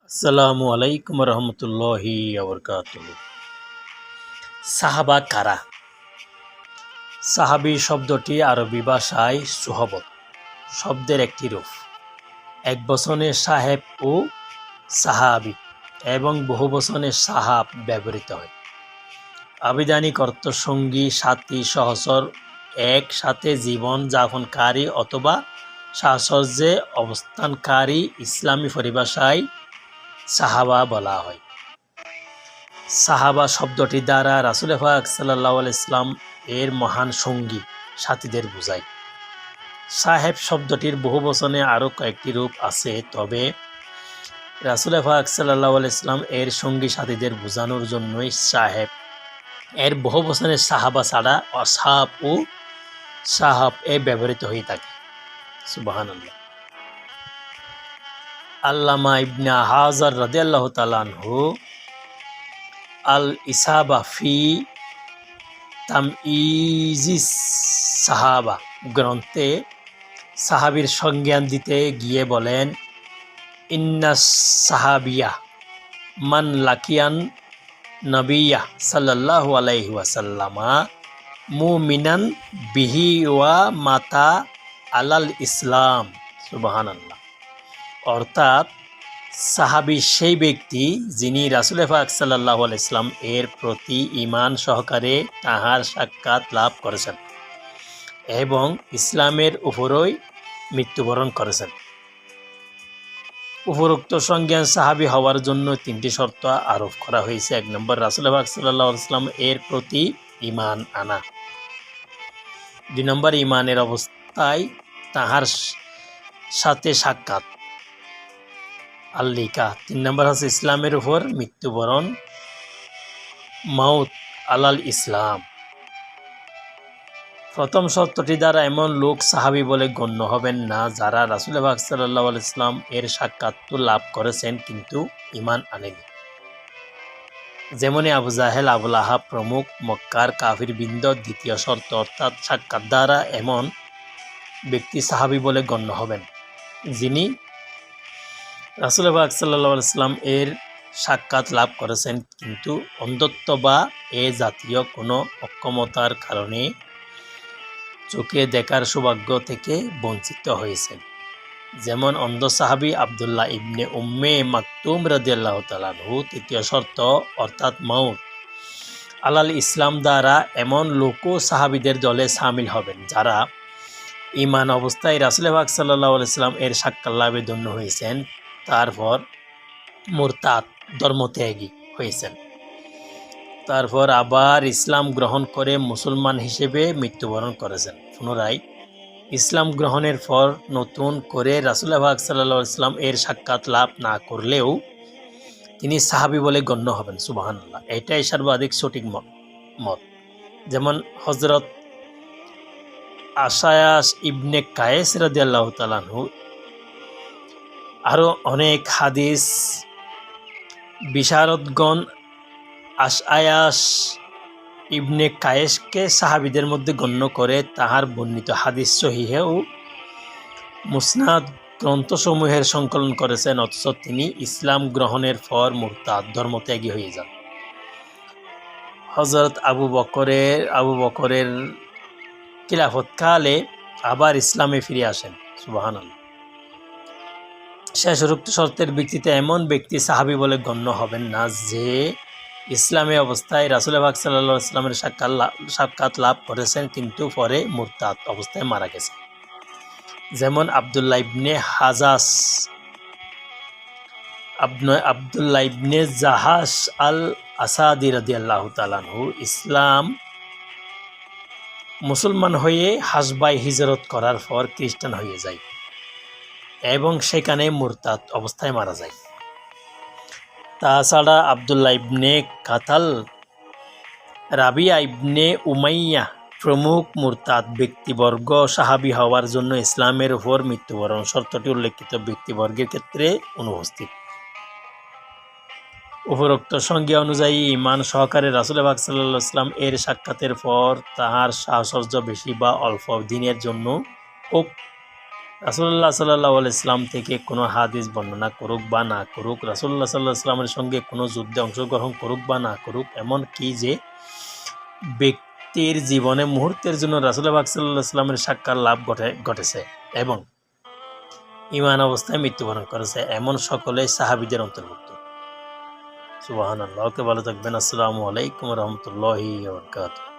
আসসালামু আলাইকুম রহমতুল্লাহি ওবরকাতুহু। সাহাবা কারা? সাহাবী শব্দটি আরবি ভাষায় সুহবত শব্দের একটি রূপ। এক বচনে সাহেব ও সাহাবী এবং বহু বচনে সাহাব ব্যবহৃত হয়। আবিধানিক অর্থ সঙ্গী, সাথী, সহচর, একসাথে জীবন যাপনকারী অথবা সাহচর্যে অবস্থানকারী। ইসলামী পরিভাষায় সাহাবা বলা হয়। সাহাবা শব্দটি দ্বারা রাসূল পাক সাল্লাল্লাহু আলাইহি ওয়াসাল্লাম এর মহান সঙ্গী সাথীদের বোঝায়। সাহেব শব্দটির বহুবচনে আরও কয়েকটি রূপ আছে, তবে রাসূল পাক সাল্লাল্লাহু আলাইহি ওয়াসাল্লাম এর সঙ্গী সাথীদের বোঝানোর জন্যই সাহেব এর বহুবচনে সাহাবা ছাড়া আসহাব ও সাহাব ব্যবহৃত হয়ে থাকে। সুবহানাল্লাহ। আল্লামা ইবনে হাজার রাদিয়াল্লাহু তাআলা আনহু আল ইসাবা ফি তামইজিস সাহাবা গ্রন্থে সাহাবীর সংজ্ঞান দিতে গিয়ে বলেন, ইন্নাস সাহাবিয়া মান লাকিয়ান নবিয়্যা সাল্লাল্লাহু আলাইহি ওয়াসাল্লামা মুমিনান বিহি ওয়া মাতা আলাল ইসলাম। সুবহানাল্লাহ। অর্থাৎ সাহাবী সেই ব্যক্তি যিনি রাসূল পাক সাল্লাল্লাহু আলাইহি ওয়াসাল্লাম এর প্রতি ঈমান সহকারে তাঁহার সাক্ষাৎ লাভ করেছেন এবং ইসলামের উপরই মৃত্যুবরণ করেছেন। উপরোক্ত সংজ্ঞান সাহাবী হওয়ার জন্য তিনটি শর্ত আরোপ করা হয়েছে। ১ নম্বর, রাসূল পাক সাল্লাল্লাহু আলাইহি ওয়াসাল্লাম এর প্রতি ঈমান আনা। ২ নম্বর, ঈমানের অবস্থায় তাঁহার সাথে সাক্ষাৎ আল্লিকা। ৩ নম্বর হচ্ছে ইসলামের উপর মৃত্যুবরণ, মাউত আলাল ইসলাম। প্রথম শর্তটি দ্বারা এমন লোক সাহাবী বলে গণ্য হবেন না যারা রাসূল পাক সাল্লাল্লাহু আলাইহি ওয়াসাল্লাম এর সাক্ষাৎ লাভ করেছেন কিন্তু ঈমান আনেনি। যেমনি আবু জাহেল, আবুল আহাব প্রমুখ মক্কার কাফিরবৃন্দ। দ্বিতীয় শর্ত, অর্থাৎ সাক্ষাৎ দ্বারা এমন ব্যক্তি সাহাবী বলে গণ্য হবেন যিনি রাসূল পাক সাল্লাল্লাহু আলাইহি ওয়াসাল্লাম এর সাক্ষাৎ লাভ করেছেন কিন্তু অন্ধত্ব বা জাতীয় কোনো অক্ষমতার কারণে চোখে দেখার সৌভাগ্য থেকে বঞ্চিত হয়েছেন। যেমন অন্ধ সাহাবী আব্দুল্লাহ ইবনে উম্মে মাকতুম রাদিয়াল্লাহু তাআলা আনহু। তৃতীয় শর্ত, অর্থাৎ মাউত আলাল ইসলাম দ্বারা এমন লোকও সাহাবীদের দলে শামিল হবেন যারা ঈমান অবস্থায় রাসূল পাক সাল্লাল্লাহু আলাইহি ওয়াসাল্লাম এর সাক্ষাৎ লাভে ধন্য হয়েছেন, তারপর মুরতাদ ধর্মত্যাগী হয়েছেন, তারপর আবার ইসলাম গ্রহণ করে মুসলমান হিসেবে মৃত্যুবরণ করেছেন। পুনরায় ইসলাম গ্রহণের পর নতুন করে রাসূল পাক সাল্লাল্লাহু আলাইহি ওয়াসাল্লাম এর সাক্ষাৎ লাভ না করলেও তিনি সাহাবী বলে গণ্য হবেন। সুবহানাল্লাহ। এটাই সর্বাধিক সঠিক মত। যেমন হযরত আশায়াস ইবনে কায়েস রাদিয়াল্লাহু তাআলা আনহু। আরও অনেক হাদিস বিশারদগণ আশআয়াস ইবনে কায়েসকে সাহাবীদের মধ্যে গণ্য করে তাহার বর্ণিত হাদিস সহিহে ও মুসনাদ গ্রন্থসমূহের সংকলন করেছেন, অথচ তিনি ইসলাম গ্রহণের পর মুরতাদ ধর্মত্যাগী হয়ে যান। হযরত আবু বকরের খিলাফতকালে আবার ইসলামে ফিরে আসেন। সুবহানাল্লাহ। শেষোক্ত শর্তের ভিত্তিতে এমন ব্যক্তি সাহাবী বলে গণ্য হবেন না যে ইসলামী অবস্থায় রাসূল পাক সাল্লাল্লাহু আলাইহি ওয়াসাল্লামের সাক্ষাৎ লাভ করেছেন কিন্তু পরে মুরতাদ অবস্থায় মারা গেছে। যেমন আব্দুল্লাহ ইবনে জাহাশ আল আসাদি রাদিয়াল্লাহু তাআলা আনহু মুসলমান হয়ে হাসবায় হিজরত করার পর খ্রিস্টান হয়ে যায় এবং সেখানে মুরতাদ অবস্থায় মারা যায়। তাছাড়া আব্দুল্লাহ ইবনে কাতাল, রাবিয়া ইবনে উমাইয়া প্রমুখ মুরতাদ ব্যক্তিবর্গ সাহাবী হওয়ার জন্য ইসলামের উপর মৃত্যুবরণ শর্তটি উল্লেখিত ব্যক্তিবর্গের ক্ষেত্রে অনুপস্থিত। উপরোক্ত সংজ্ঞা অনুযায়ী ঈমান সহকারে রাসূল পাক সাল্লাল্লাহু আলাইহি ওয়াসাল্লাম এর সাক্ষাতের পর তাহার সাহচর্য বেশি বা অল্প দিনের জন্য হোক রাসূলুল্লাহ সাল্লাল্লাহু আলাইহি ইসলাম থেকে কোনো হাদিস বর্ণনা করুক বা না করুক, রাসূলুল্লাহ সাল্লাল্লাহু আলাইহি ইসলামের সঙ্গে কোনো যুদ্ধে অংশগ্রহণ করুক বা না করুক, এমন কি যে ব্যক্তির জীবনে মুহূর্তের জন্য রাসূল পাক সাল্লাল্লাহু আলাইহি ইসলামের সাক্ষাৎ লাভ ঘটেছে এবং ঈমান অবস্থায় মৃত্যুবরণ করেছে, এমন সকলেই সাহাবীদের অন্তর্ভুক্ত। সুবহানাল্লাহ। ওকে, ভালো থাকবেন। আসসালামু আলাইকুম ওয়া রাহমাতুল্লাহি ওয়া বারাকাতুহু।